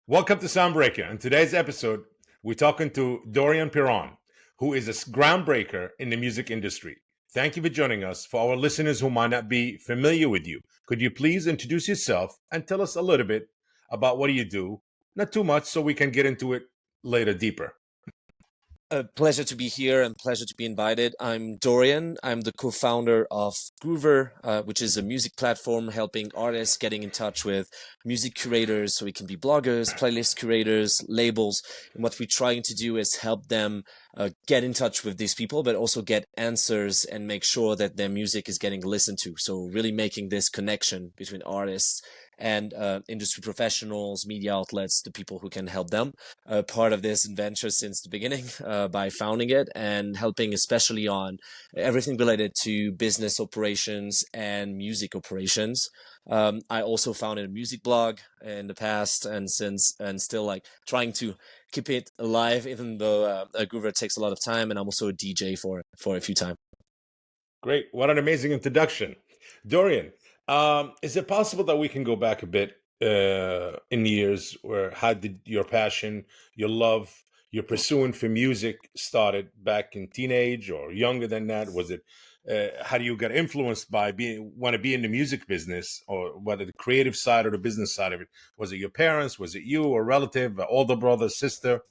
Welcome to SoundBreaker. In today's episode, we're talking to Dorian Perron, who is a groundbreaker in the music industry. Thank you for joining us. For our listeners who might not be familiar with you, could you please introduce yourself and tell us a little bit about what do you do? Not too much, so we can get into it later deeper. A pleasure to be here and pleasure to be invited. I'm Dorian. I'm the co-founder of Groover, which is a music platform helping artists getting in touch with music curators. So it can be bloggers, playlist curators, labels. And what we're trying to do is help them get in touch with these people, but also get answers and make sure that their music is getting listened to. So really making this connection between artists and industry professionals, media outlets, the people who can help them. Part of this adventure since the beginning by founding it and helping especially on everything related to business operations and music operations. I also founded a music blog in the past and still like trying to keep it alive, even though Groover takes a lot of time, and I'm also a DJ for a few times. Great. What an amazing introduction. Dorian, is it possible that we can go back a bit in years where how did your passion, your love, your pursuing for music started back in teenage or younger than that? Was it how do you get influenced by want to be in the music business, or whether the creative side or the business side of it? Was it your parents? Was it you, a relative, an older brother, sister?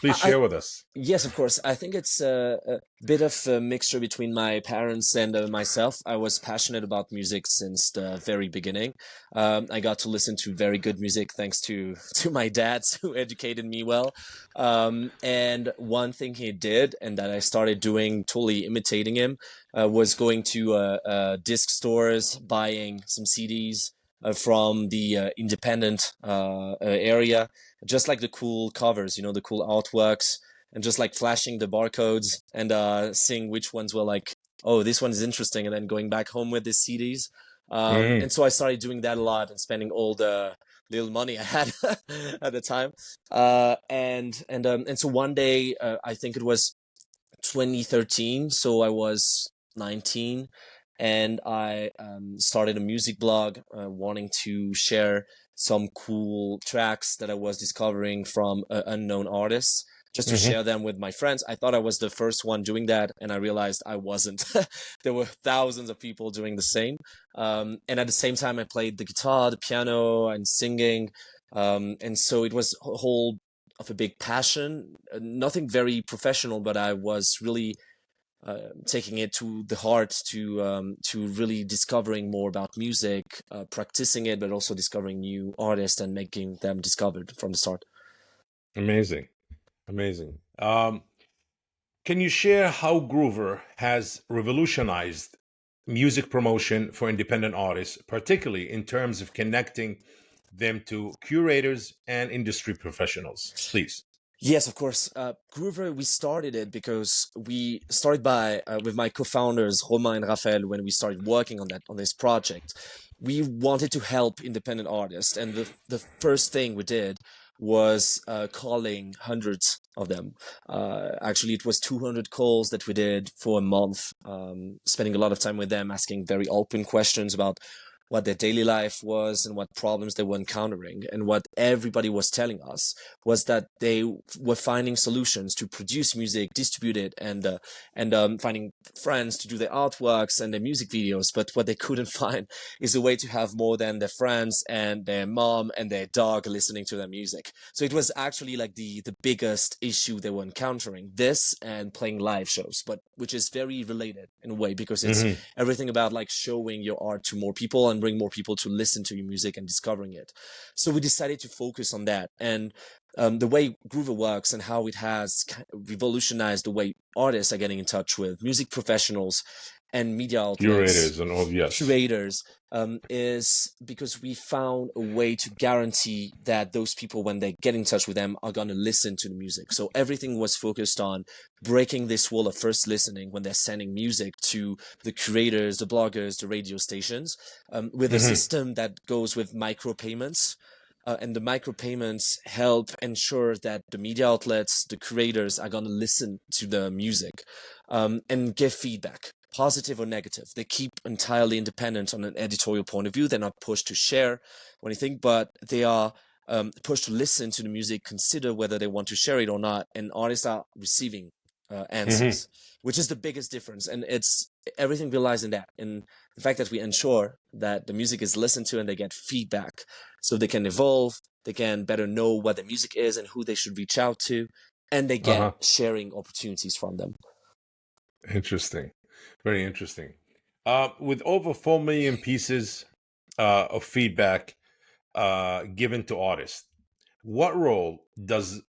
Please I, share with us. Yes, of course. I think it's a bit of a mixture between my parents and myself. I was passionate about music since the very beginning. I got to listen to very good music thanks to to my dad, who educated me well. And one thing he did, and that I started doing, totally imitating him, was going to disc stores, buying some CDs. From the independent area, just like the cool covers, the cool artworks, and just like flashing the barcodes and seeing which ones were like, oh, this one is interesting, and then going back home with the CDs. Mm. And so I started doing that a lot and spending all the little money I had at the time. And so one day, I think it was 2013, so I was 19, and I started a music blog, wanting to share some cool tracks that I was discovering from unknown artists, just to Hmm. share them with my friends. I thought I was the first one doing that, and I realized I wasn't. There were thousands of people doing the same. And at the same time, I played the guitar, the piano, and singing. And so it was a whole of a big passion, nothing very professional, but I was really taking it to the heart, to really discovering more about music, practicing it, but also discovering new artists and making them discovered from the start. Amazing. Amazing. Can you share how Groover has revolutionized music promotion for independent artists, particularly in terms of connecting them to curators and industry professionals? Please. Yes, of course. Groover, we started it because we started by with my co-founders Romain and Raphael when we started working on this project. We wanted to help independent artists, and the first thing we did was calling hundreds of them. Actually, it was 200 calls that we did for a month, spending a lot of time with them, asking very open questions about what their daily life was and what problems they were encountering. And what everybody was telling us was that they were finding solutions to produce music, distribute it, and finding friends to do their artworks and their music videos. But what they couldn't find is a way to have more than their friends and their mom and their dog listening to their music. So it was actually like the biggest issue they were encountering, this and playing live shows, but which is very related in a way, because it's Hmm. everything about like showing your art to more people and bring more people to listen to your music and discovering it. So we decided to focus on that. And the way Groover works and how it has revolutionized the way artists are getting in touch with music professionals and media outlets, Curators and all, yes. curators, is because we found a way to guarantee that those people, when they get in touch with them, are going to listen to the music. So everything was focused on breaking this wall of first listening when they're sending music to the curators, the bloggers, the radio stations, with a Hmm. system that goes with micropayments. And the micropayments help ensure that the media outlets, the curators, are going to listen to the music, and give feedback, positive or negative. They keep entirely independent on an editorial point of view. They're not pushed to share or anything, but they are pushed to listen to the music, consider whether they want to share it or not, and artists are receiving Hmm. answers, which is the biggest difference. And it's everything relies in that, in the fact that we ensure that the music is listened to and they get feedback, so they can evolve, they can better know what the music is and who they should reach out to, and they get Uh-huh. sharing opportunities from them. Interesting. Very interesting. With over 4 million pieces of feedback given to artists, what role does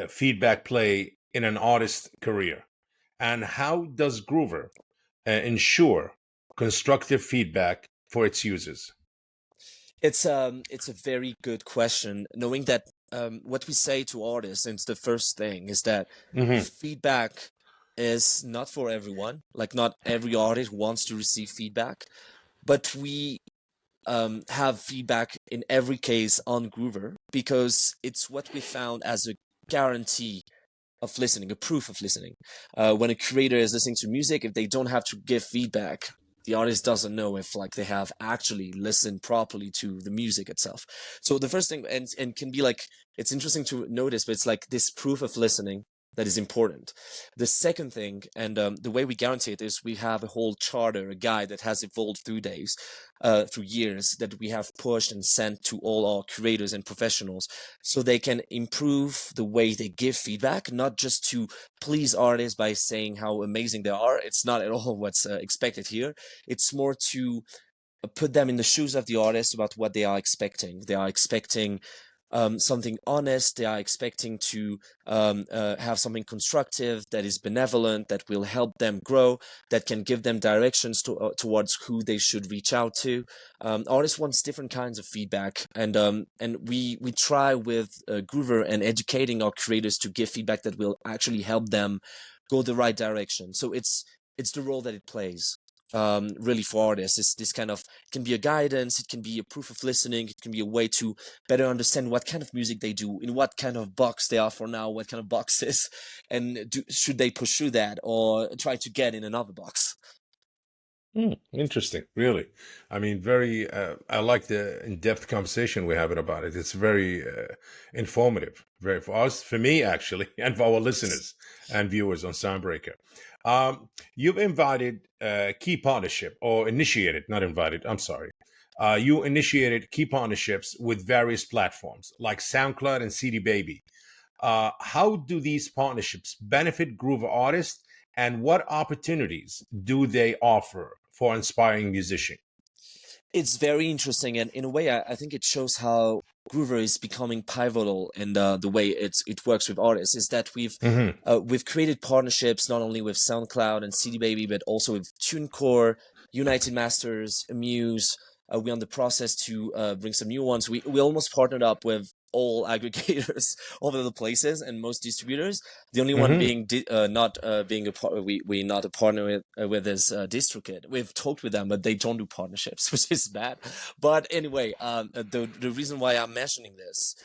feedback play in an artist's career? And how does Groover ensure constructive feedback for its users? It's a very good question. Knowing that what we say to artists, and it's the first thing, is that Hmm. feedback is not for everyone. Like not every artist wants to receive feedback, but we have feedback in every case on Groover because it's what we found as a guarantee of listening, a proof of listening. When a creator is listening to music, if they don't have to give feedback, the artist doesn't know if like they have actually listened properly to the music itself. So the first thing, and can be like, it's interesting to notice, but it's like this proof of listening that is important. The second thing, and the way we guarantee it is we have a whole charter, a guide that has evolved through years, that we have pushed and sent to all our creators and professionals so they can improve the way they give feedback, not just to please artists by saying how amazing they are. It's not at all what's expected here. It's more to put them in the shoes of the artist about what they are expecting. They are expecting something honest. They are expecting to have something constructive that is benevolent, that will help them grow, that can give them directions towards who they should reach out to. Artists wants different kinds of feedback, and we try with Groover and educating our creators to give feedback that will actually help them go the right direction. So it's the role that it plays. Really for artists, it's this kind of, it can be a guidance, it can be a proof of listening, it can be a way to better understand what kind of music they do, in what kind of box they are for now, what kind of boxes, and should they pursue that or try to get in another box. Interesting, really. I mean, very. I like the in-depth conversation we're having about it. It's very informative, very for us, for me actually, and for our listeners and viewers on Soundbreaker. You've invited key partnership or initiated, not invited. I'm sorry. You initiated key partnerships with various platforms like SoundCloud and CD Baby. How do these partnerships benefit Groover artists, and what opportunities do they offer for inspiring musicians? It's very interesting, and in a way, I think it shows how Groover is becoming pivotal in the way it works with artists. Is that Hmm. we've created partnerships not only with SoundCloud and CD Baby, but also with TuneCore, United Masters, Amuse. We're on the process to bring some new ones. We almost partnered up with all aggregators all over the places and most distributors. The only one Hmm. being not being a we not a partner with is DistroKid. We've talked with them, but they don't do partnerships, which is bad. But anyway, the reason why I'm mentioning this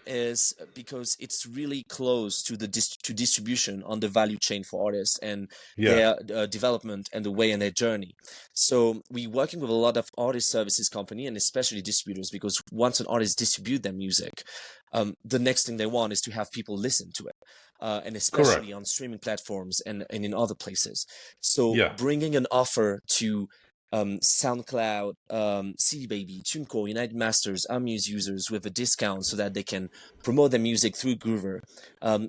is because it's really close to the to distribution on the value chain for artists and Yeah. their development and the way in their journey. So we working with a lot of artist services company and especially distributors, because once an artist distribute their music, the next thing they want is to have people listen to it. And Correct. especially on streaming platforms and in other places. So Yeah. bringing an offer to SoundCloud, CD Baby, TuneCore, United Masters, Amuse users with a discount so that they can promote their music through Groover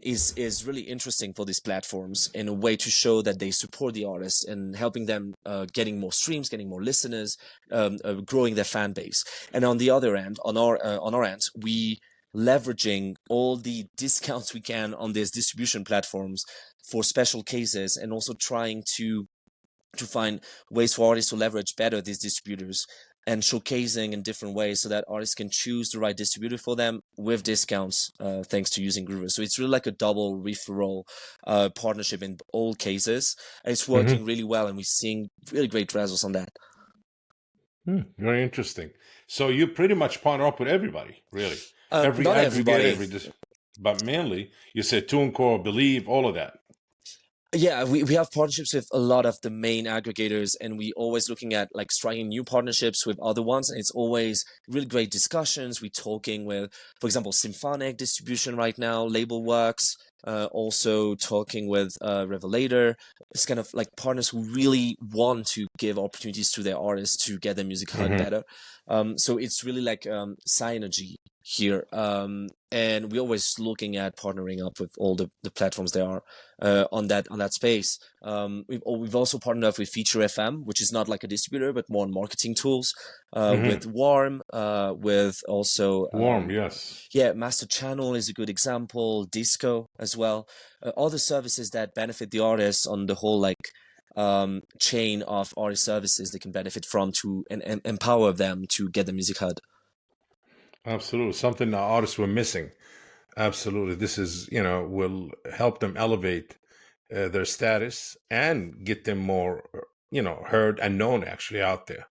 is really interesting for these platforms, in a way to show that they support the artists and helping them getting more streams, getting more listeners, growing their fan base. And on the other end, on our end, we leveraging all the discounts we can on these distribution platforms for special cases, and also trying to find ways for artists to leverage better these distributors and showcasing in different ways so that artists can choose the right distributor for them with discounts thanks to using Groover. So it's really like a double referral partnership in all cases. And it's Hmm. working really well, and we're seeing really great results on that. Very interesting. So you pretty much partner up with everybody, really. Every Not aggregator, everybody. every but mainly you said TuneCore, Believe, all of that. Yeah, we have partnerships with a lot of the main aggregators, and we always looking at like striking new partnerships with other ones. And it's always really great discussions. We talking with, for example, Symphonic Distribution right now, Label Works, also talking with Revelator. It's kind of like partners who really want to give opportunities to their artists to get their music heard Hmm. better. So it's really like synergy here. And we're always looking at partnering up with all the platforms there are on that space. We've also partnered up with Feature FM, which is not like a distributor, but more on marketing tools. Hmm. With Warm, with also Warm, yes. yeah, Master Channel is a good example. Disco as well. All the services that benefit the artists on the whole like chain of artist services they can benefit from to and empower them to get the music heard. Absolutely. Something the artists were missing. Absolutely. This is, will help them elevate their status and get them more, heard and known actually out there.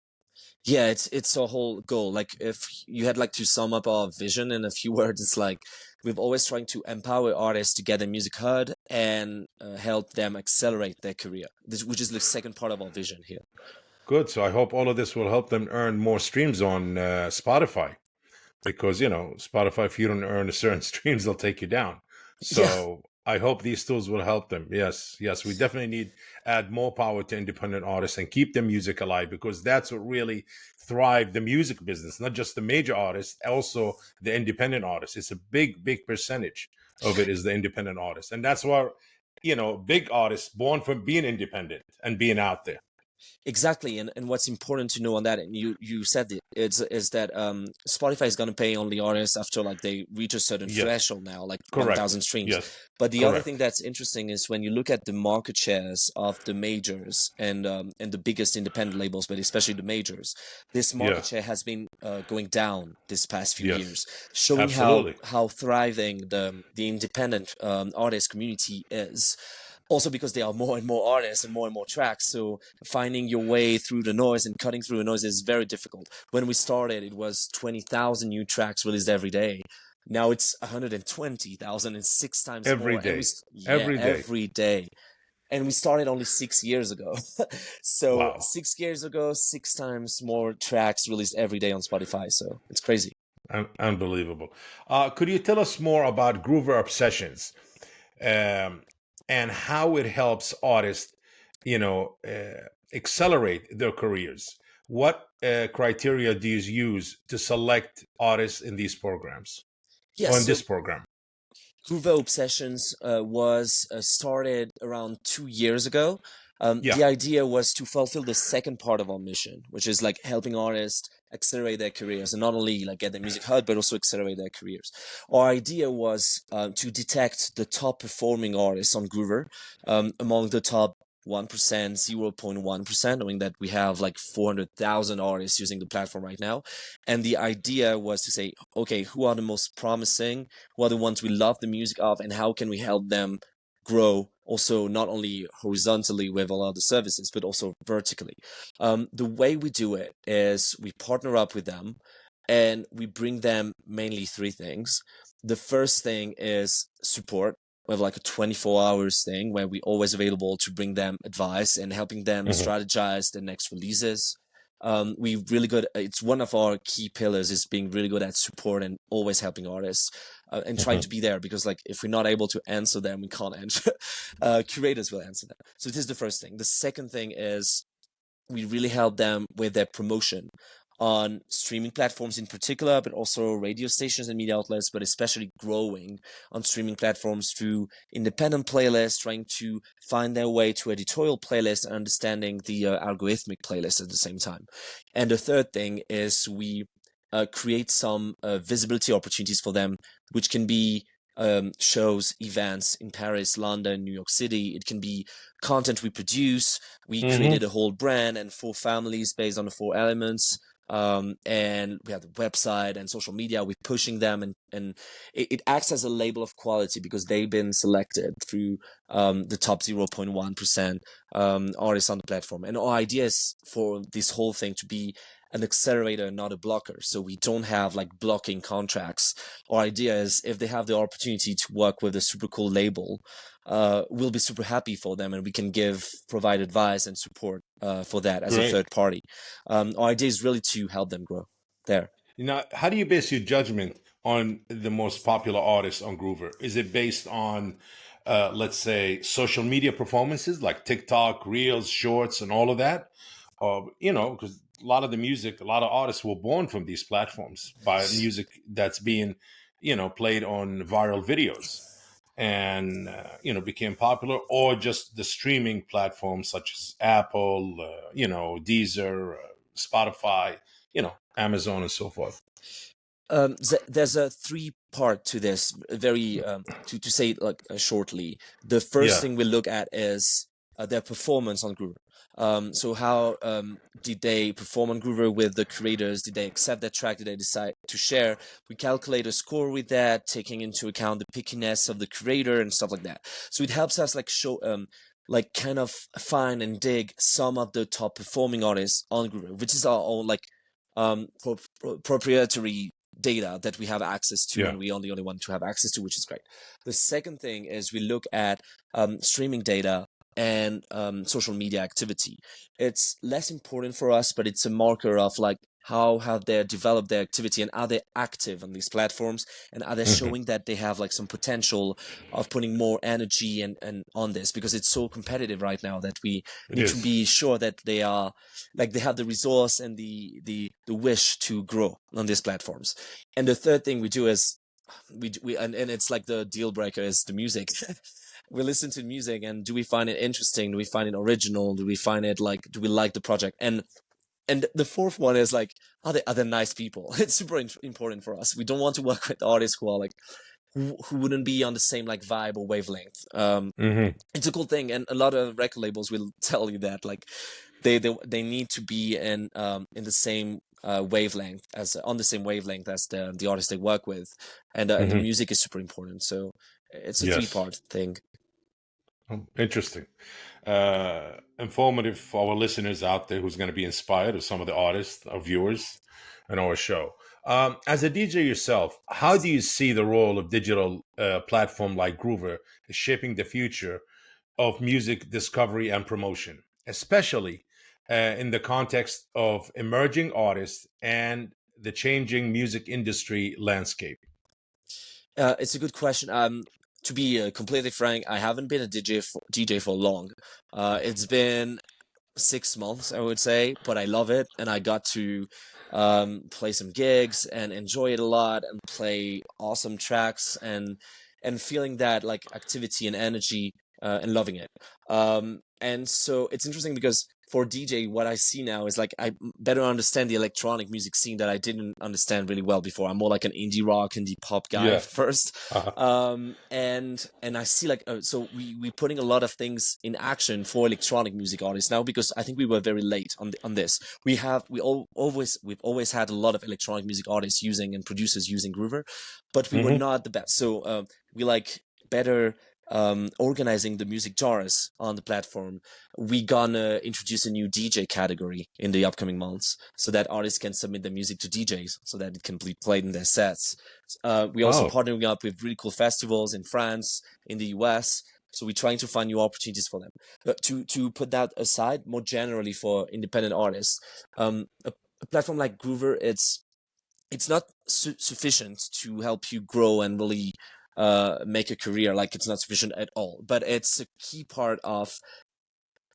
Yeah, it's a whole goal. Like if you had like to sum up our vision in a few words, it's like we've always trying to empower artists to get their music heard and help them accelerate their career. Which is the second part of our vision here. Good. So I hope all of this will help them earn more streams on Spotify, because Spotify, if you don't earn a certain streams, they'll take you down. Yeah, So I hope these tools will help them. Yes, yes, we definitely need add more power to independent artists and keep their music alive, because that's what really thrive the music business, not just the major artists, also the independent artists. It's a big percentage of it is the independent artists, and that's why big artists born from being independent and being out there. exactly. And what's important to know on that, and you said it, is that Spotify is gonna pay only artists after like they reach a certain Yes, threshold now, like correct. 1,000 streams. Yes, But the other thing correct. that's interesting is when you look at the market shares of the majors and the biggest independent labels, but especially the majors, this Yeah. market share has been going down this past few Yes. years, showing Absolutely. how thriving the independent artist community is. Also because there are more and more artists and more tracks, so finding your way through the noise and cutting through the noise is very difficult. When we started, it was 20,000 new tracks released every day. Now it's 120,000 and six times Every more. day. Yeah, Every day. every day. And we started only 6 years ago. So Wow. 6 years ago, six times more tracks released every day on Spotify. So it's crazy. Unbelievable. Could you tell us more about Groover Obsessions, um, and how it helps artists, accelerate their careers? What criteria do you use to select artists in these programs Yeah, or in so this program? Groove Obsessions was started around 2 years ago. Yeah. The idea was to fulfill the second part of our mission, which is like helping artists accelerate their careers and not only like get their music heard, but also accelerate their careers. Our idea was to detect the top performing artists on Groover among the top 1%, 0.1%, knowing that we have like 400,000 artists using the platform right now. And the idea was to say, okay, who are the most promising? Who are the ones we love the music of, and how can we help them grow also not only horizontally with all other services but also vertically. The way we do it is we partner up with them and we bring them mainly three things. The first thing is support. We have like a 24 hours thing where we always available to bring them advice and helping them Hmm. strategize the next releases. We really good. It's one of our key pillars is being really good at support and always helping artists and trying Hmm. to be there because like if we're not able to answer them, we can't answer. Curators will answer them. So this is the first thing. The second thing is we really help them with their promotion on streaming platforms in particular, but also radio stations and media outlets, but especially growing on streaming platforms through independent playlists, trying to find their way to editorial playlists and understanding the algorithmic playlist at the same time. And the third thing is we create some visibility opportunities for them, which can be shows, events in Paris, London, New York City. It can be content we produce. We created Hmm. a whole brand and four families based on the four elements. And we have the website and social media. We're pushing them, and it acts as a label of quality because they've been selected through the top 0.1% artists on the platform. And our idea is for this whole thing to be an accelerator, not a blocker. So we don't have like blocking contracts. Our idea is if they have the opportunity to work with a super cool label, we'll be super happy for them, and we can provide advice and support for that as a Great. third party. Our idea is really to help them grow there. Now, how do you base your judgment on the most popular artists on Groover? Is it based on, let's say, social media performances like TikTok, Reels, Shorts, and all of that? Because a lot of the music, a lot of artists were born from these platforms by music that's being, played on viral videos and, became popular, or just the streaming platforms such as Apple, Deezer, Spotify, Amazon, and so forth. There's a three-part to this. Very to say it like shortly. The first Yeah. thing we look at is their performance on Groover. So how did they perform on Groover with the creators? Did they accept that track? Did they decide to share? We calculate a score with that, taking into account the pickiness of the creator and stuff like that. So it helps us like show like kind of find and dig some of the top performing artists on Groover, which is our own like proprietary data that we have access to, Yeah. and we are the only one to have access to, which is great. The second thing is we look at streaming data and social media activity. It's less important for us, but it's a marker of like how have they developed their activity, and are they active on these platforms, and are they Hmm. showing that they have like some potential of putting more energy and on this, because it's so competitive right now that we It need to is. be sure that they are like they have the resource and the wish to grow on these platforms. And the third thing we do is and it's like the deal breaker is the music. We listen to music, and do we find it interesting? Do we find it original? Do we find it like, do we like the project? And the fourth one is like, are they nice people? It's super important for us. We don't want to work with artists who are like who wouldn't be on the same like vibe or wavelength. Hmm. It's a cool thing, and a lot of record labels will tell you that like they need to be in the same wavelength as on the same wavelength as the artist they work with, and the Hmm. music is super important. So it's a Yes. three-part thing. Oh, interesting. Informative for our listeners out there who's going to be inspired of some of the artists, our viewers, and our show. As a DJ yourself, how do you see the role of digital platform like Groover shaping the future of music discovery and promotion, especially in the context of emerging artists and the changing music industry landscape? It's a good question. To be completely frank, I haven't been a DJ for long. It's been 6 months, I would say, but I love it, and I got to play some gigs and enjoy it a lot, and play awesome tracks, and feeling that like activity and energy, and loving it. And so it's interesting because for DJ, what I see now is like I better understand the electronic music scene that I didn't understand really well before. I'm more like an indie rock, indie pop guy Yeah. first, Uh-huh. and I see like so we putting a lot of things in action for electronic music artists now, because I think we were very late on this. We've always had a lot of electronic music artists using and producers using Groover, but we were Hmm. not the best. So we like better organizing the music genres on the platform. We gonna introduce a new DJ category in the upcoming months, so that artists can submit their music to DJs, so that it can be played in their sets. We also Oh, partnering up with really cool festivals in France, in the US. So we're trying to find new opportunities for them. To put that aside, more generally for independent artists, a platform like Groover, it's not sufficient to help you grow and really make a career. Like, it's not sufficient at all, but it's a key part of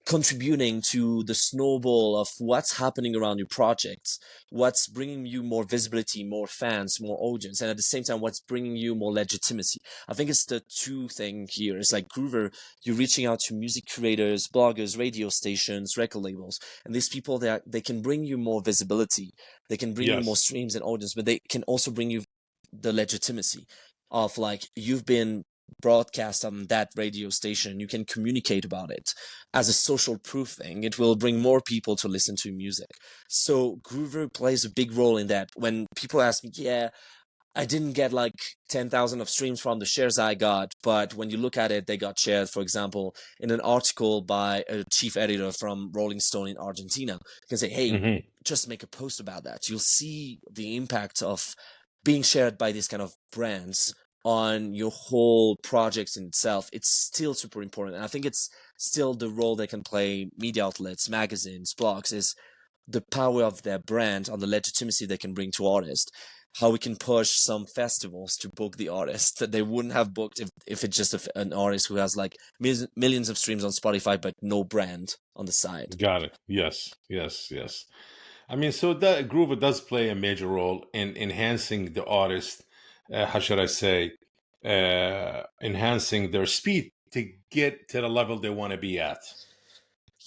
contributing to the snowball of what's happening around your projects, what's bringing you more visibility, more fans, more audience, and at the same time, what's bringing you more legitimacy. I think it's the two thing here. It's like Groover, you're reaching out to music creators, bloggers, radio stations, record labels, and these people that they can bring you more visibility, they can bring you more yes. streams and audience, but they can also bring you the legitimacy of like you've been broadcast on that radio station, you can communicate about it as a social proof thing. It will bring more people to listen to music. So Groover plays a big role in that. When people ask me, yeah, I didn't get like 10,000 of streams from the shares I got, but when you look at it, they got shared, for example, in an article by a chief editor from Rolling Stone in Argentina. You can say, hey, Hmm. just make a post about that. You'll see the impact of being shared by these kind of brands on your whole project in itself. It's still super important. And I think it's still the role they can play, media outlets, magazines, blogs, is the power of their brand on the legitimacy they can bring to artists. How we can push some festivals to book the artist that they wouldn't have booked if it's just an artist who has like millions of streams on Spotify but no brand on the side. Got it. Yes, yes, yes. I mean, so that Groover does play a major role in enhancing the artist. How should I say? Enhancing their speed to get to the level they want to be at.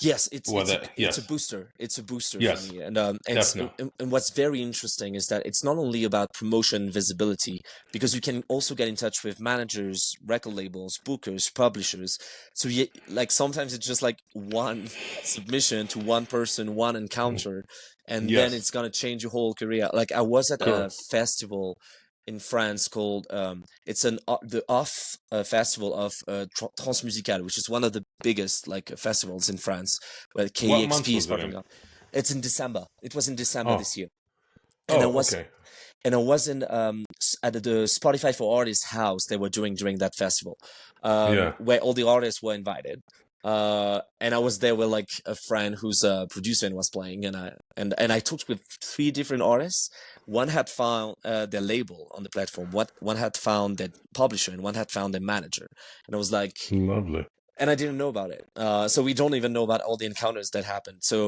Yes, it's it's a Whether it's a yes, booster. It's a booster for yes, me, and definitely. and what's very interesting is that it's not only about promotion visibility, because you can also get in touch with managers, record labels, bookers, publishers. So like sometimes it's just like one submission to one person, one encounter, and then Yes, it's gonna change your whole career. Like I was at a correct. festival in France called it's the off festival of Transmusical, which is one of the biggest like festivals in France, where What months KEXP is was it in? partnering up. It's in December. It was in December Oh, this year, and I oh, was okay. and I was in at the Spotify for Artists house they were doing during that festival, Yeah. where all the artists were invited. And I was there with like a friend who's a producer and was playing, and I talked with three different artists. One had found their label on the platform. One had found their publisher, and one had found their manager. And I was like, Lovely. and I didn't know about it. So we don't even know about all the encounters that happened. So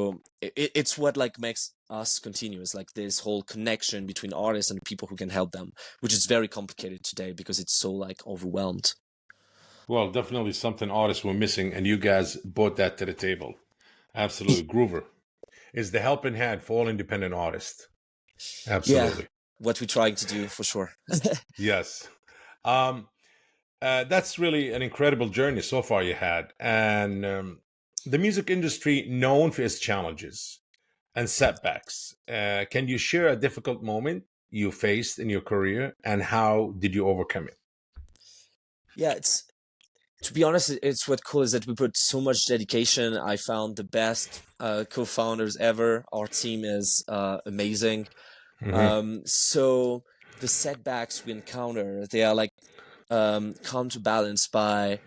it's what like makes us continuous, like this whole connection between artists and people who can help them, which is very complicated today because it's so like overwhelmed. Well, definitely something artists were missing, and you guys brought that to the table. Absolutely. Groover is the helping hand for all independent artists. Yeah, Absolutely. what we're trying to do for sure. Yes. Um, that's really an incredible journey so far you had. And the music industry known for its challenges and setbacks. Can you share a difficult moment you faced in your career and how did you overcome it? Yeah, it's to be honest, it's what cool is that we put so much dedication. I found the best co-founders ever. Our team is amazing. Hmm. So the setbacks we encounter, they are like counterbalanced by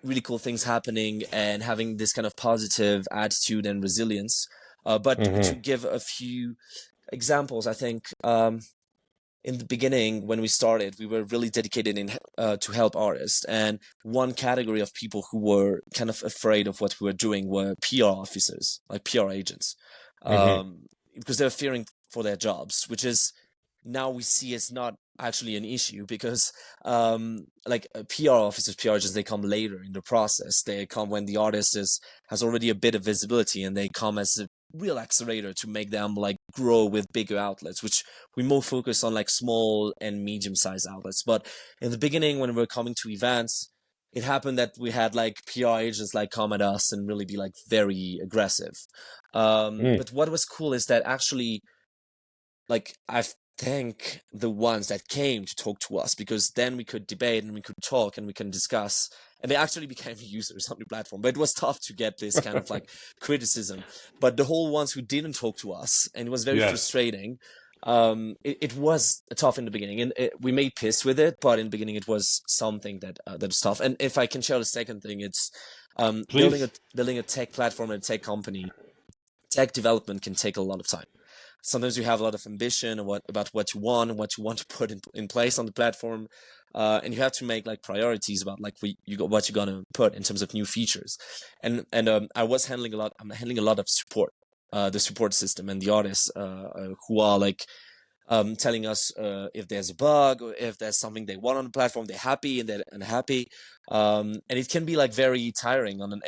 really cool things happening and having this kind of positive attitude and resilience. But to Hmm. give a few examples, I think in the beginning when we started, we were really dedicated in to help artists, and one category of people who were kind of afraid of what we were doing were PR officers, like PR agents, Hmm. because they're fearing for their jobs, which is now we see it's not actually an issue because like PR officers, PR agents, they come later in the process. They come when the artist has already a bit of visibility, and they come as a real accelerator to make them like grow with bigger outlets, which we more focus on like small and medium-sized outlets. But in the beginning, when we were coming to events, it happened that we had like PR agents like come at us and really be like very aggressive. Mm. But what was cool is that actually like I thank the ones that came to talk to us, because then we could debate and we could talk and we can discuss, and they actually became users on the platform. But it was tough to get this kind of like criticism. But the whole ones who didn't talk to us, and it was very Yes, frustrating. It was tough in the beginning, and we made peace with it. But in the beginning, it was something that was tough. And if I can share the second thing, it's please. building a tech platform and a tech company. Tech development can take a lot of time. Sometimes you have a lot of ambition about what you want and what you want to put in place on the platform, and you have to make like priorities about like what you're gonna put in terms of new features. And I'm handling a lot of support, the support system and the artists who are like telling us if there's a bug or if there's something they want on the platform. They're happy and they're unhappy, and it can be like very tiring on an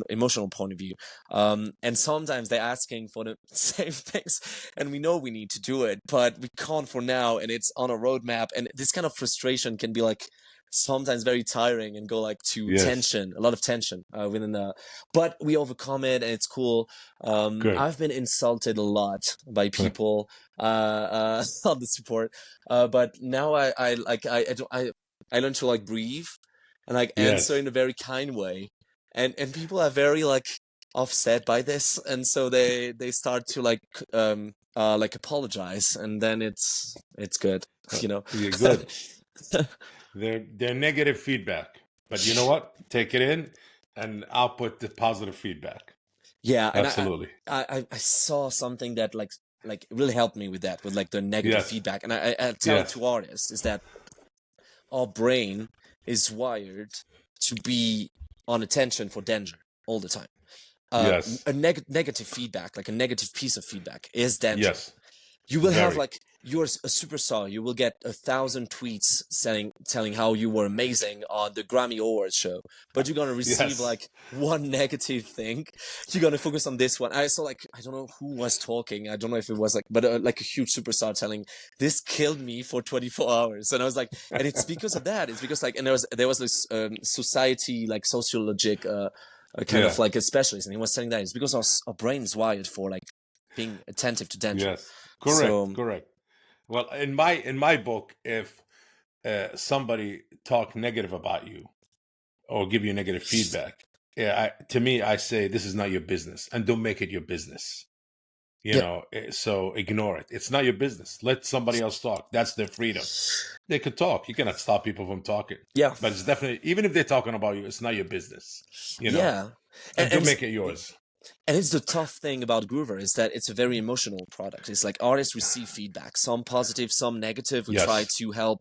emotional point of view. And sometimes they're asking for the same things, and we know we need to do it, but we can't for now, and it's on a roadmap. And this kind of frustration can be like sometimes very tiring and go like to Yes. tension, a lot of tension within the. But we overcome it, and it's cool. Good. I've been insulted a lot by people on the support, but now I learn to like breathe and like answer Yes. in a very kind way, and people are very like offset by this, and so they start to like apologize, and then it's good, you know. You're good. They're negative feedback, but you know what? Take it in and output the positive feedback. Yeah, and Absolutely. I saw something that like really helped me with that, with like the negative Yes. feedback, and I tell it Yes. to artists is that our brain is wired to be on attention for danger all the time. Yes. A negative feedback, like a negative piece of feedback, is danger. Yes. You will have Very. like you're a superstar. You will get 1,000 tweets telling how you were amazing on the Grammy Awards show, but you're gonna receive Yes. like one negative thing. You're gonna focus on this one. I saw like I don't know who was talking. I don't know if it was like, but like a huge superstar telling this killed me for 24 hours, and I was like, and it's because of that. It's because like, and there was this society like sociologic a kind Yeah. of like a specialist, and he was saying that it's because our brain is wired for like being attentive to danger. Yes. Correct. So Correct. Well, in my book, if somebody talk negative about you or give you negative feedback, yeah, to me, I say this is not your business, and don't make it your business. yeah, So ignore it. It's not your business. Let somebody else talk. That's their freedom. They could talk. You cannot stop people from talking. yeah, But it's definitely, even if they're talking about you, it's not your business. You know, yeah, and and don't make it yours. it's the tough thing about Groover is that it's a very emotional product. It's like artists receive feedback, some positive, some negative. We try Yes. to help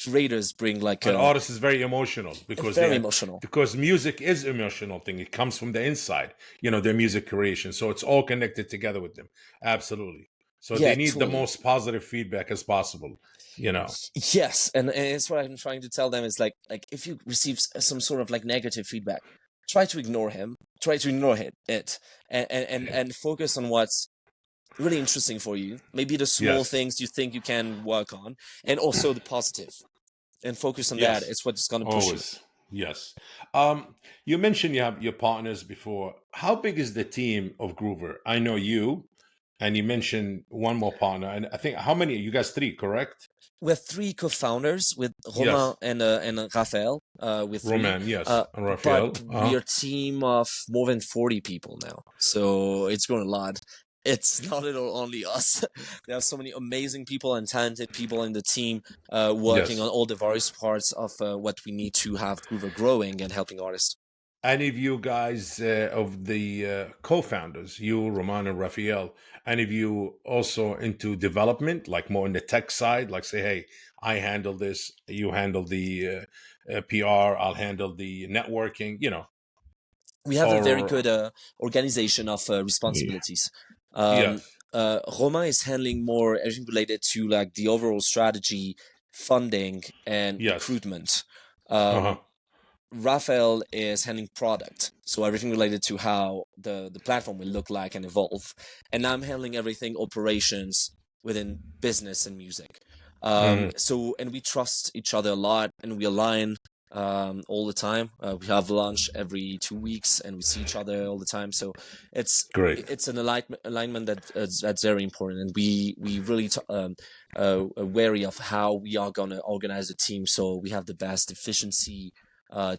curators bring like An artist is very emotional because very emotional. music is emotional thing. It comes from the inside, their music creation. So it's all connected together with them. Absolutely. So Yeah, they need the totally. most positive feedback as possible, you know. Yes, and it's what I'm trying to tell them is like if you receive some sort of like negative feedback, try to ignore him, try to ignore it, and focus on what's really interesting for you. Maybe the small Yes. things you think you can work on, and also the positive, and focus on that. Yes. It's what's gonna push you. Always. Yes. You mentioned you have your partners before. How big is the team of Groover? I know you, and you mentioned one more partner. And I think how many? You guys three, correct? We have three co-founders with Romain Yes. and Raphael. With three, Roman, yes. And but Raphael. we are a team of more than 40 people now, so it's grown a lot. It's not at all only us. There are so many amazing people and talented people in the team working on Yes. all the various parts of what we need to have Groover growing and helping artists. Any of you guys of the co-founders, you, Roman, and Raphael, any of you also into development, like more in the tech side, like say, hey, I handle this, you handle the PR, I'll handle the networking, We have a very or good organization of responsibilities. Um, yes, Romain is handling more everything related to like the overall strategy, funding, and yes, recruitment. uh-huh, Um, Raphael is handling product, so everything related to how the platform will look like and evolve. And I'm handling everything operations within business and music. hmm, So and we trust each other a lot, and we align all the time. We have lunch every 2 weeks, and we see each other all the time. So it's great, it's an alignment that's very important, and we really wary of how we are gonna organize the team so we have the best efficiency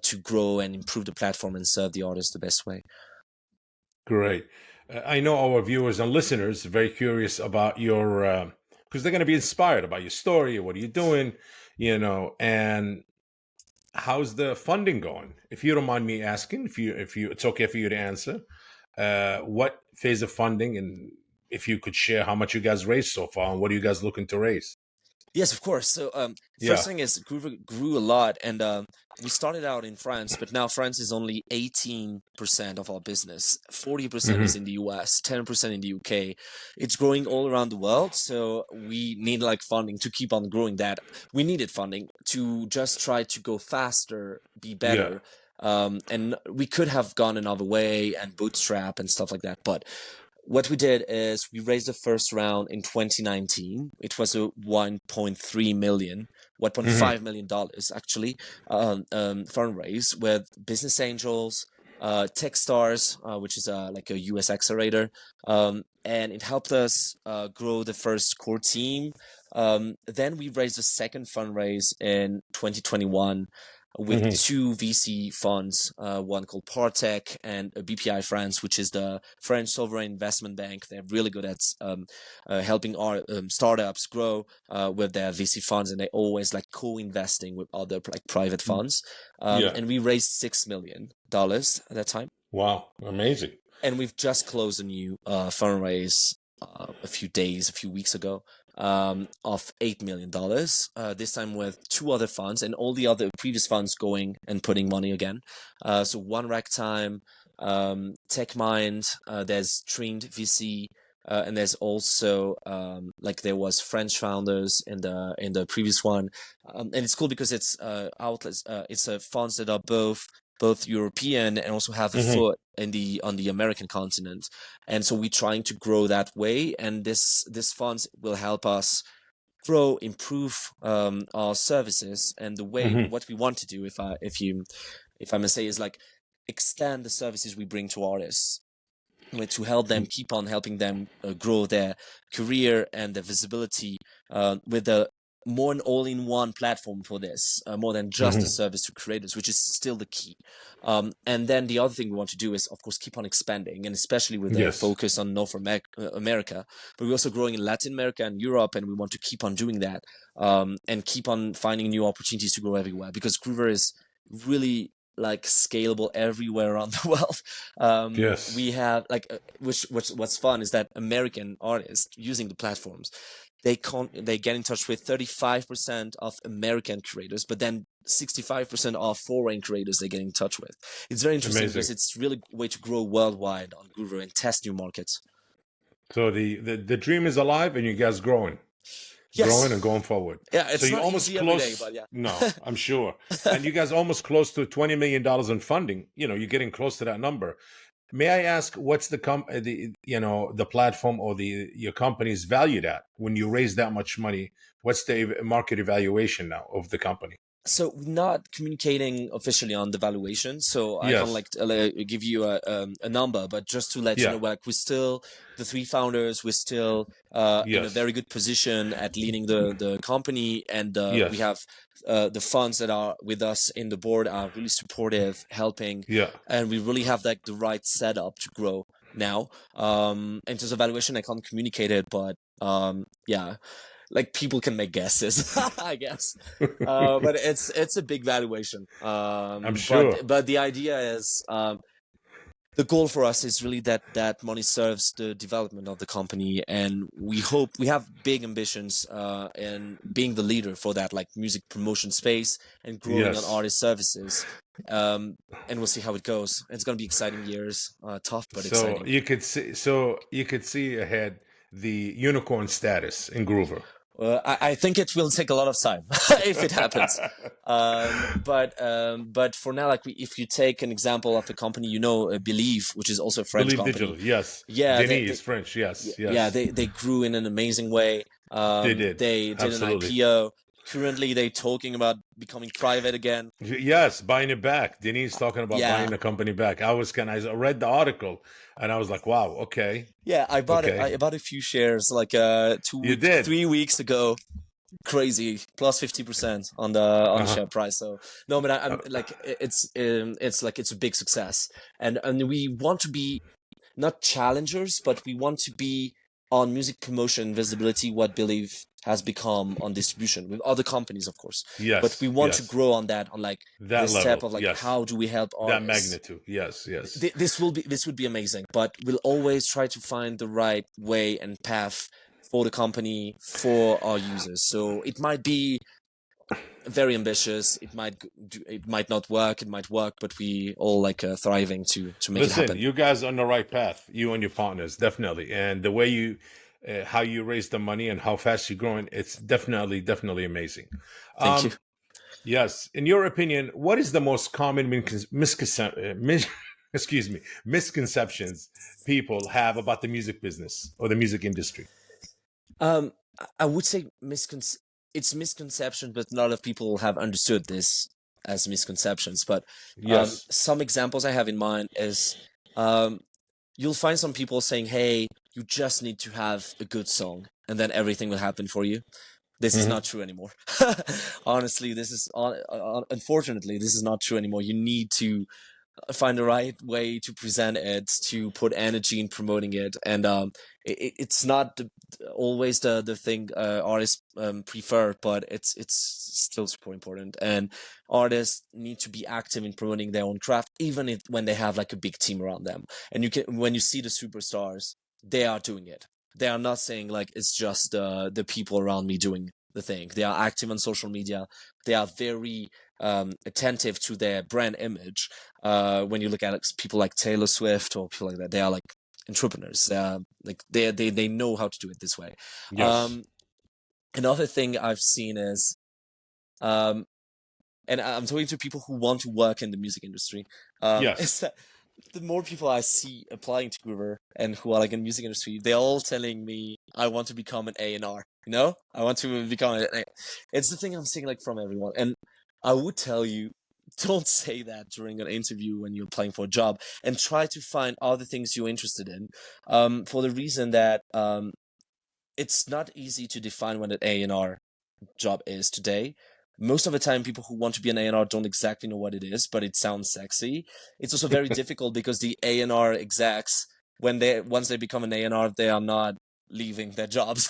to grow and improve the platform and serve the artist the best way. great. I know our viewers and listeners are very curious about your, because they're going to be inspired about your story, what are you doing, and how's the funding going? If you don't mind me asking, if you it's okay for you to answer, what phase of funding, and if you could share how much you guys raised so far and what are you guys looking to raise? Yes, of course. So, first Yeah. thing is grew a lot, and we started out in France, but now France is only 18% of our business. 40% is Hmm. in the US, 10% in the UK. It's growing all around the world, so we need like funding to keep on growing that. We needed funding to just try to go faster, be Yeah. better. And we could have gone another way and bootstrap and stuff like that, but what we did is we raised the first round in 2019. It was a 1.3 million. Hmm. $1.5 million actually, fundraise with business angels, Techstars, which is like a US accelerator, and it helped us grow the first core team. Then we raised a second fundraise in 2021 with Hmm. two VC funds, one called Partech and BPI France, which is the French sovereign investment bank. They're really good at helping our startups grow with their VC funds, and they always like co-investing with other like private funds. Yeah. And we raised $6 million at that time, Wow. Amazing. and we've just closed a new fundraise a few weeks ago, of $8 million. This time with two other funds, and all the other previous funds going and putting money again. So One Rack Time, TechMind. There's Trained VC. And there's also like there was French founders in the previous one, and it's cool because it's outlets. It's funds that are both European and also have a Hmm. foot in the on the American continent. And so we're trying to grow that way. And this funds will help us grow, improve our services. And the way Hmm. what we want to do, if I may say, is like extend the services we bring to artists, to help them keep on helping them grow their career and their visibility, with a more an all-in-one platform for this, more than just a Hmm. service to creators, which is still the key. And then the other thing we want to do is, of course, keep on expanding, and especially with a Yes. focus on North America. But we're also growing in Latin America and Europe, and we want to keep on doing that, and keep on finding new opportunities to grow everywhere, because Groover is really like scalable everywhere around the world. Yes. We have like which what's fun is that American artists using the platforms, they get in touch with 35% of American creators, but then 65% of foreign creators they get in touch with. It's very interesting because Amazing. it's really a way to grow worldwide on Groover and test new markets. So the dream is alive, and you guys growing and going Yes. forward. Yeah, So it's you're not almost easy every day, close. but yeah. No, I'm sure. And you guys almost close to $20 million in funding. You're getting close to that number. May I ask what's the platform or the your company's valued at when you raise that much money? What's the market evaluation now of the company? So we're not communicating officially on the valuation, so I can't Yes. like give you a number, but just to let you Yeah. know, like we're still the three founders, we're still in a Yes. very good position at leading the company, and we Yes. have the funds that are with us in the board are really supportive, helping, Yeah. and we really have like the right setup to grow now. In terms of valuation, I can't communicate it, but yeah, like people can make guesses, I guess. But it's a big valuation. I'm sure. But the idea is, the goal for us is really that that money serves the development of the company, and we hope we have big ambitions in being the leader for that like music promotion space and growing on Yes. artist services. And we'll see how it goes. It's gonna be exciting years, tough but So exciting. you could see ahead the unicorn status in Groover. I think it will take a lot of time if it happens. But for now, like if you take an example of a company, Believe, which is also a French Believe company. Digital. Yes. Yeah, Denis is French. Yes. yeah, Yes. they grew in an amazing way. They did. They did an Absolutely. IPO. Currently, they talking about becoming private again. Yes, buying it back. Denise talking about buying Yeah, the company back. I read the article and I was like, wow, okay, yeah. I bought it. okay. I bought a few shares like You did. 3 weeks ago. Crazy, plus 50% on the Uh-huh. share price. So no, but Uh, I'm like it's like it's a big success, and we want to be not challengers, but we want to be on music promotion visibility what Believe has become on distribution with other companies, of course. But we yes, want to yes. grow on that, on like That this step level. of like Yes. how do we help That artists. magnitude. Yes, yes. This would be amazing, but we'll always try to find the right way and path for the company, for our users. So it might be very ambitious. It might not work. It might work, but we all like thriving to make it Listen, happen. you guys are on the right path. You and your partners, definitely. And the way how you raise the money and how fast you're growing, it's definitely amazing. Thank you. Um, Yes. In your opinion, what is the most common excuse me, misconceptions people have about the music business or the music industry? I would say it's misconception, but a lot of people have understood this as misconceptions. But Yes. some examples I have in mind is um, you'll find some people saying, "Hey, you just need to have a good song, and then everything will happen for you." This is Hmm. not true anymore. Honestly, unfortunately, this is not true anymore. You need to find the right way to present it, to put energy in promoting it, and it's not always the thing artists prefer, but it's still super important. And artists need to be active in promoting their own craft, even if, when they have like a big team around them. And you can, when you see the superstars, they are doing it. They are not saying like it's just the people around me doing the thing. They are active on social media. They are very attentive to their brand image. When you look at people like Taylor Swift or people like that, they are like entrepreneurs. Like they know how to do it this way. Yes. Um, Another thing I've seen is, um, and I'm talking to people who want to work in the music industry, Yes. is that the more people I see applying to Groover and who are like in the music industry, they're all telling me I want to become an A&R. You know, I want to become an. It's the thing I'm seeing like from everyone, and I would tell you, don't say that during an interview when you're applying for a job, and try to find other things you're interested in. For the reason that it's not easy to define what an A&R job is today. Most of the time, people who want to be an A&R don't exactly know what it is, but it sounds sexy. It's also very difficult because the A&R execs, when they once they become an A&R, they are not leaving their jobs.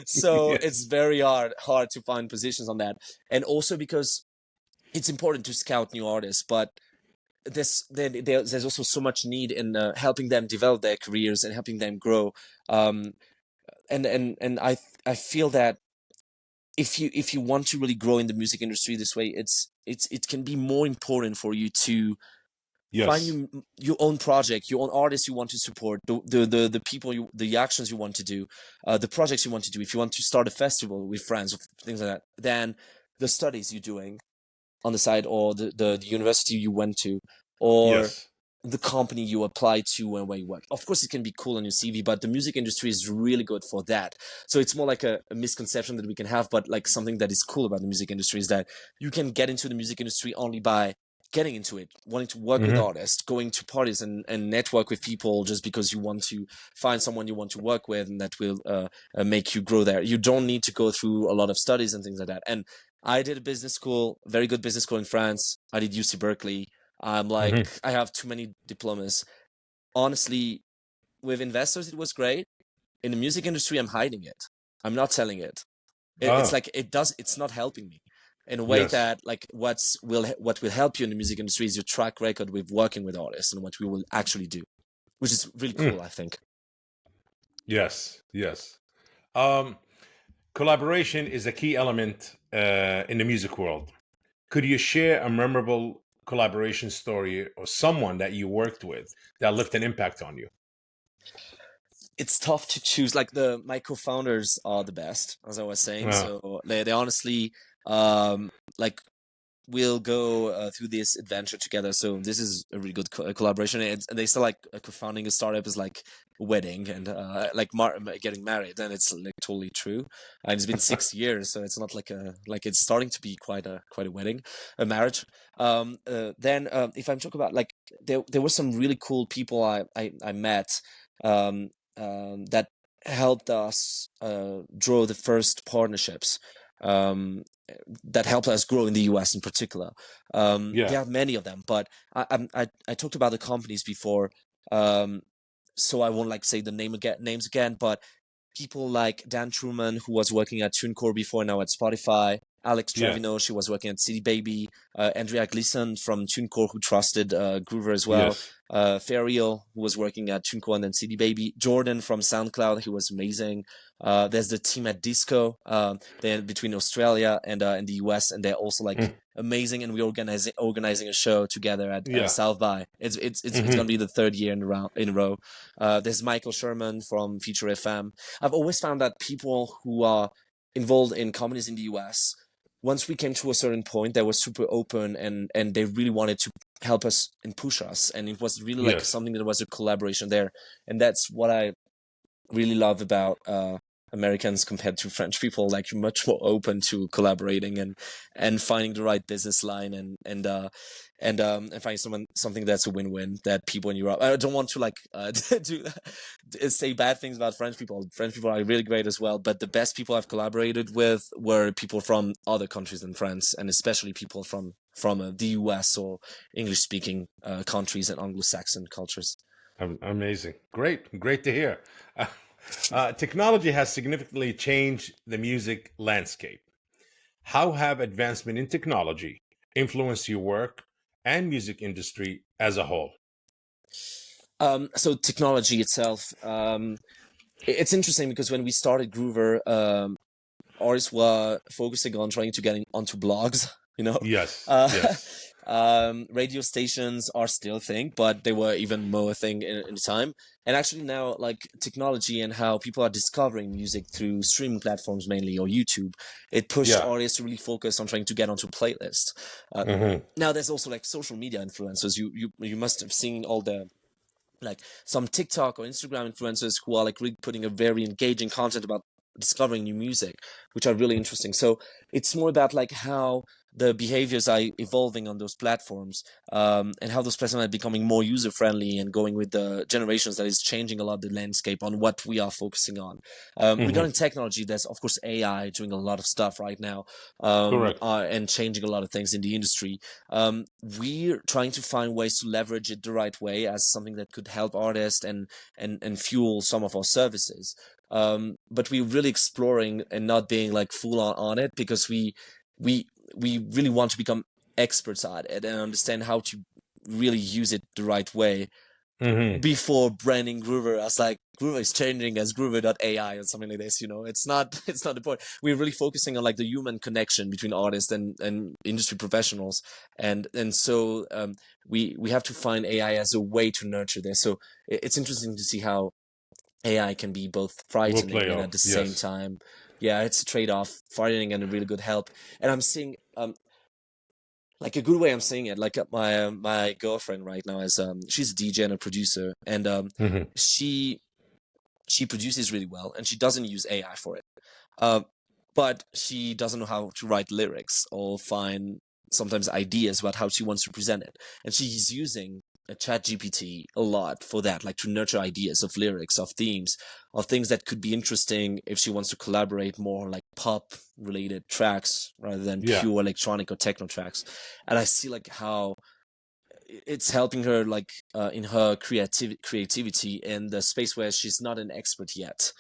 So it's Yes. very hard to find positions on that, and also because it's important to scout new artists, but there's also so much need in helping them develop their careers and helping them grow. Um, and I feel that if you want to really grow in the music industry this way, it can be more important for you to find Yes. your own project, your own artists you want to support, the people the actions you want to do, the projects you want to do. If you want to start a festival with friends or things like that, then the studies you're doing on the side, or the university you went to, or Yes. the company you apply to and where you work. Of course, it can be cool on your CV, but the music industry is really good for that. So it's more like a misconception that we can have, but like something that is cool about the music industry is that you can get into the music industry only by getting into it, wanting to work with Hmm. artists, going to parties and network with people just because you want to find someone you want to work with and that will make you grow there. You don't need to go through a lot of studies and things like that. And I did a business school, very good business school in France. I did UC Berkeley. I'm like, Hmm. I have too many diplomas. Honestly, with investors, it was great. In the music industry, I'm hiding it. I'm not selling it. It's Ah. like it's not helping me in a way Yes. that like what will help you in the music industry is your track record with working with artists and what we will actually do, which is really Mm. cool, I think. Yes. Yes. Um, Collaboration is a key element in the music world. Could you share a memorable collaboration story or someone that you worked with that left an impact on you? It's tough to choose. Like my co-founders are the best, as I was saying. Uh, So they honestly like we'll go through this adventure together. So this is a really good collaboration. And they still like co-founding a startup is like a wedding and like getting married. And it's like totally true. And it's been 6 years, so it's not like it's starting to be quite a wedding, a marriage. Then if I'm talking about like there were some really cool people I met um, that helped us draw the first partnerships. Um, that helped us grow in the US in particular. yeah. There are many of them, but I talked about the companies before, um, so I won't like say the names again. But people like Dan Truman, who was working at TuneCore before, now at Spotify. Alex Yeah. Trevino, she was working at City Baby. Andrea Gleason from TuneCore, who trusted Groover as well. Yes. Ferial, who was working at TuneCore and then City Baby. Jordan from SoundCloud, he was amazing. There's the team at Disco, they're between Australia and the US, and they're also like Mm. amazing. And we're organizing a show together at Yeah. South by. It's Hmm. gonna be the third year in a row. There's Michael Sherman from Feature FM. I've always found that people who are involved in companies in the US, once we came to a certain point, they were super open and they really wanted to help us and push us. And it was really like Yes. something that was a collaboration there. And that's what I really love about Americans compared to French people, like much more open to collaborating and finding the right business line and finding something that's a win-win that people in Europe. I don't want to like say bad things about French people. French people are really great as well, but the best people I've collaborated with were people from other countries than France, and especially people from the US or English-speaking countries and Anglo-Saxon cultures. Amazing. Great to hear. Technology has significantly changed the music landscape. How have advancement in technology influenced your work and music industry as a whole? So technology itself, it's interesting because when we started Groover, artists were focusing on trying to get onto blogs, you know. Yes, Uh, yes. Radio stations are still a thing, but they were even more a thing in the time. And actually now, like technology and how people are discovering music through streaming platforms mainly or YouTube, it pushed Yeah. artists to really focus on trying to get onto playlists. Hmm. Now there's also like social media influencers. You must have seen all the like some TikTok or Instagram influencers who are like really putting a very engaging content about discovering new music, which are really interesting. So it's more about like how the behaviors are evolving on those platforms, and how those platforms are becoming more user friendly and going with the generations that is changing a lot the landscape on what we are focusing on. Hmm. Regarding technology, there's of course AI doing a lot of stuff right now, Correct. and changing a lot of things in the industry. We're trying to find ways to leverage it the right way as something that could help artists and fuel some of our services. But we're really exploring and not being like full on it because we we really want to become experts at it and understand how to really use it the right way Hmm. before branding Groover as like Groover is changing as Groover.ai or something like this. You know, it's not it's not the point. We're really focusing on like the human connection between artists and industry professionals, and so we have to find AI as a way to nurture this. So it's interesting to see how AI can be both Will frightening play and at out. the same Yes. time, yeah, it's a trade-off, frightening and a really good help. And I'm seeing like a good way I'm saying it, like my girlfriend right now is she's a DJ and a producer, and Hmm. she she produces really well, and she doesn't use AI for it. Uh, but she doesn't know how to write lyrics or find sometimes ideas about how she wants to present it. And she's using a chat GPT a lot for that, like to nurture ideas of lyrics, of themes, of things that could be interesting if she wants to collaborate more on like pop related tracks rather than Yeah. pure electronic or techno tracks. And I see like how it's helping her like in her creativity in the space where she's not an expert yet.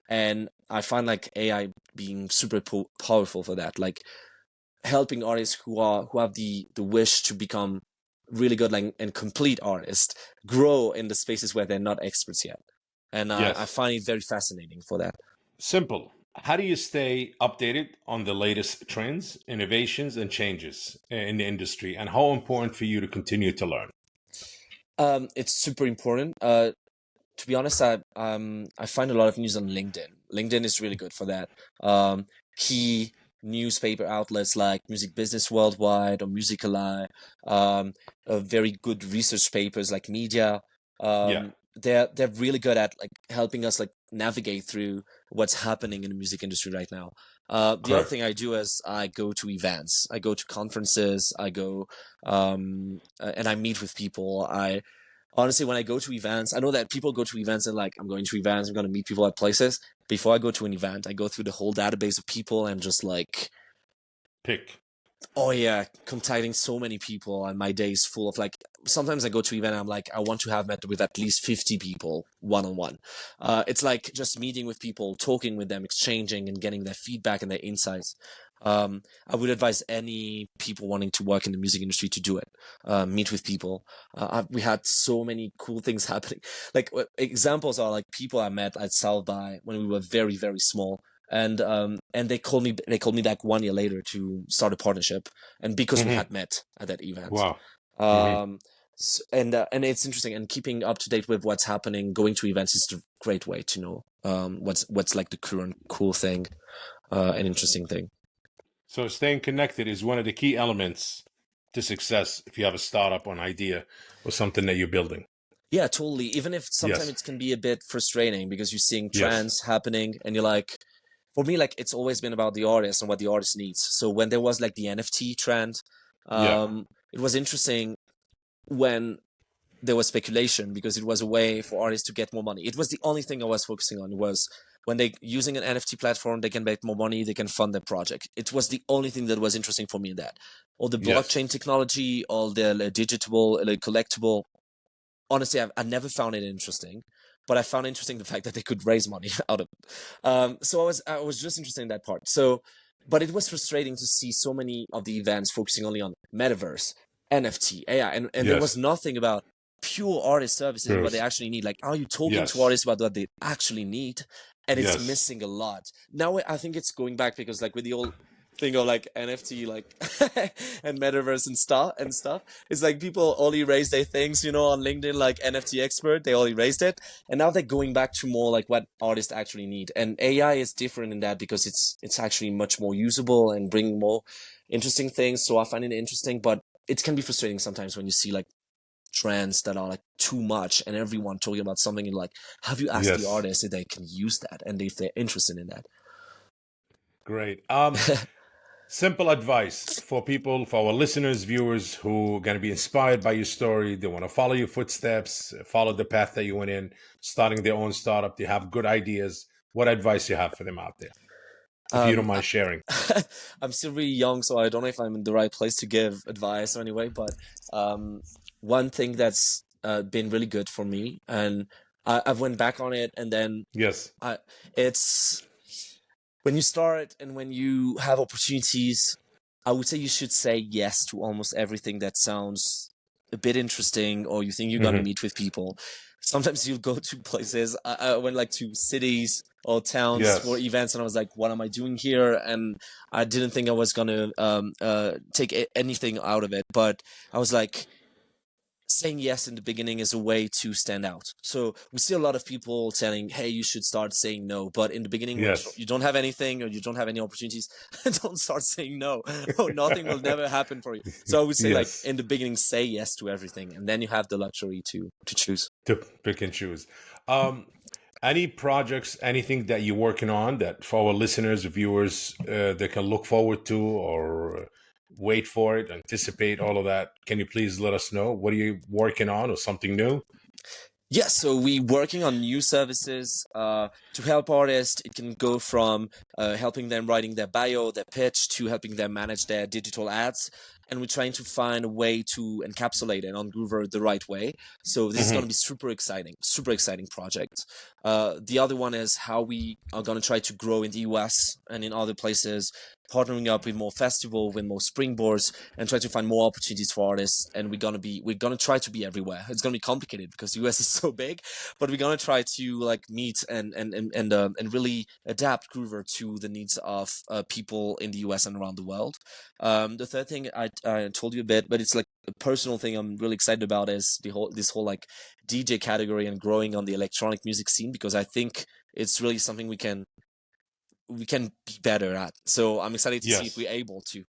And I find like AI being super powerful for that, like helping artists who have the wish to become really good like and complete artists grow in the spaces where they're not experts yet. And I Yes. find it very fascinating for that. Simple. How do you stay updated on the latest trends, innovations, and changes in the industry, and how important for you to continue to learn? It's super important. To be honest, I find a lot of news on LinkedIn. LinkedIn is really good for that. Key newspaper outlets like Music Business Worldwide or Musicali, very good research papers like Media. Yeah. They're really good at like helping us like navigate through what's happening in the music industry right now. The other Correct. thing I do is I go to events, I go to conferences, I go and I meet with people. I honestly, when I go to events, I know that people go to events and like, I'm going to events, I'm going to meet people at places. Before I go to an event, I go through the whole database of people and just like, Pick. oh yeah, contacting so many people, and my day is full of like. Sometimes I go to an event, and I'm like, I want to have met with at least 50 people one on one. It's like just meeting with people, talking with them, exchanging, and getting their feedback and their insights. I would advise any people wanting to work in the music industry to do it. Meet with people. We had so many cool things happening. Like examples are like people I met at South by when we were very very small, and they called me back 1 year later to start a partnership, and because we Hmm. had met at that event. Wow. Hmm. um and it's interesting, and keeping up to date with what's happening, going to events is a great way to know what's like the current cool thing, and interesting thing. So staying connected is one of the key elements to success if you have a startup or an idea or something that you're building. Yeah, totally. Even if sometimes Yes. it can be a bit frustrating because you're seeing Yes. trends happening and you're like, for me, like it's always been about the artist and what the artist needs. So when there was like the NFT trend, Yeah. it was interesting when there was speculation because it was a way for artists to get more money. It was the only thing I was focusing on was when they using an NFT platform, they can make more money, they can fund their project. It was the only thing that was interesting for me in that. All the Yes. blockchain technology, all the digital, collectible. Honestly, I never found it interesting, but I found interesting the fact that they could raise money out of it. So I was just interested in that part. So, but it was frustrating to see so many of the events focusing only on metaverse, NFT, AI, and there was Yes. nothing about pure artist services and what they First. actually need. Like, are you talking to Yes. artists about what they actually need? And it's Yes. missing a lot. Now I think it's going back because like with the old thing of like NFT, like and metaverse and stuff. It's like people only raise their things, on LinkedIn, like NFT expert, they only raised it. And now they're going back to more like what artists actually need. And AI is different in that because it's actually much more usable and bringing more interesting things. So I find it interesting, but it can be frustrating sometimes when you see like trends that are like too much and everyone talking about something and like, have you asked the Yes. artist if they can use that and if they're interested in that? Great. Simple advice for people, for our listeners, viewers who are going to be inspired by your story. They want to follow your footsteps, follow the path that you went in, starting their own startup. They have good ideas. What advice you have for them out there, if you don't um, mind sharing? I'm still really young, so I don't know if I'm in the right place to give advice or anyway. But um, one thing that's been really good for me, and I've went back on it, and then Yes. I, it's when you start and when you have opportunities. I would say you should say yes to almost everything that sounds a bit interesting, or you think you're gonna Hmm. meet with people. Sometimes you'll go to places. I went like to cities or towns for Yes. events, and I was like, "What am I doing here?" And I didn't think I was gonna take anything out of it, but I was like, saying yes in the beginning is a way to stand out. So we see a lot of people telling, "Hey, you should start saying no." But in the beginning, when Yes. you don't have anything or you don't have any opportunities, don't start saying no. Or nothing will never happen for you. So I would say, like Yes. in the beginning, say yes to everything, and then you have the luxury to choose. To pick and choose. Um, any projects, anything that you're working on that for our listeners, viewers, they can look forward to or wait for it, anticipate all of that? Can you please let us know what are you working on or something new? Yeah, so we working on new services to help artists. It can go from helping them writing their bio, their pitch, to helping them manage their digital ads. And we're trying to find a way to encapsulate it on Groover the right way. So this is going to Hmm. be super exciting project. The other one is how we are going to try to grow in the US and in other places, partnering up with more festival, with more springboards, and try to find more opportunities for artists. And we're gonna try to be everywhere. It's gonna be complicated because the US is so big, but we're gonna try to like meet and really adapt Groover to the needs of people in the US and around the world. The third thing I told you a bit, but it's like a personal thing I'm really excited about is this whole like DJ category and growing on the electronic music scene because I think it's really something we can be better at. So I'm excited to see if Yes, we're able to.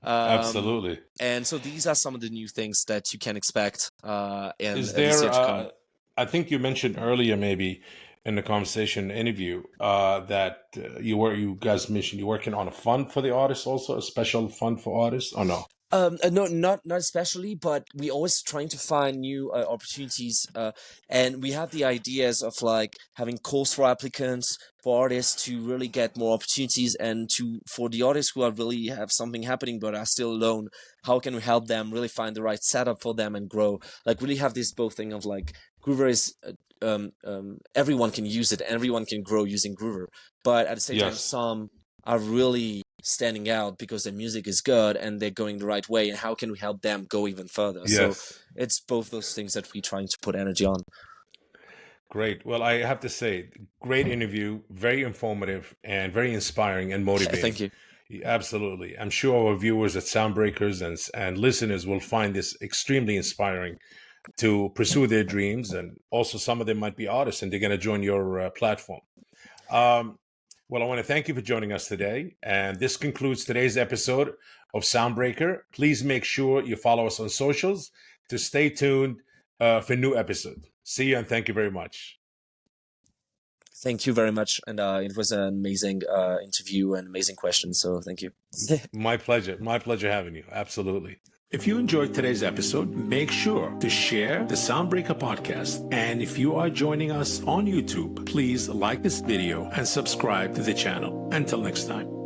um, absolutely. and so these are some of the new things that you can expect in Is this there, year to come. I think you mentioned earlier, maybe in the conversation interview, that you guys mentioned you're working on a fund for the artists also, a special fund for artists, or no? No, not especially, but we always trying to find new opportunities, and we have the ideas of like having calls for applicants for artists to really get more opportunities, and to for the artists who are really have something happening but are still alone. How can we help them really find the right setup for them and grow? Like really have this both thing of like Groover is. Everyone can use it. Everyone can grow using Groover, but at the same time, Yes, some are really standing out because their music is good and they're going the right way, and how can we help them go even further? So yes. it's both those things that we're trying to put energy on. Great. Well, I have to say, great interview, very informative and very inspiring and motivating. Thank you. Absolutely. I'm sure our viewers at Soundbreakers and listeners will find this extremely inspiring to pursue their dreams. And also, some of them might be artists and they're going to join your platform. Um, well, I want to thank you for joining us today. And this concludes today's episode of Soundbreaker. Please make sure you follow us on socials to stay tuned في new episode. See you and thank you very much. Thank you very much. And it was an amazing interview and amazing questions. So thank you. My pleasure. My pleasure having you. Absolutely. If you enjoyed today's episode, make sure to share the SoundBreaker podcast. And if you are joining us on YouTube, please like this video and subscribe to the channel. Until next time.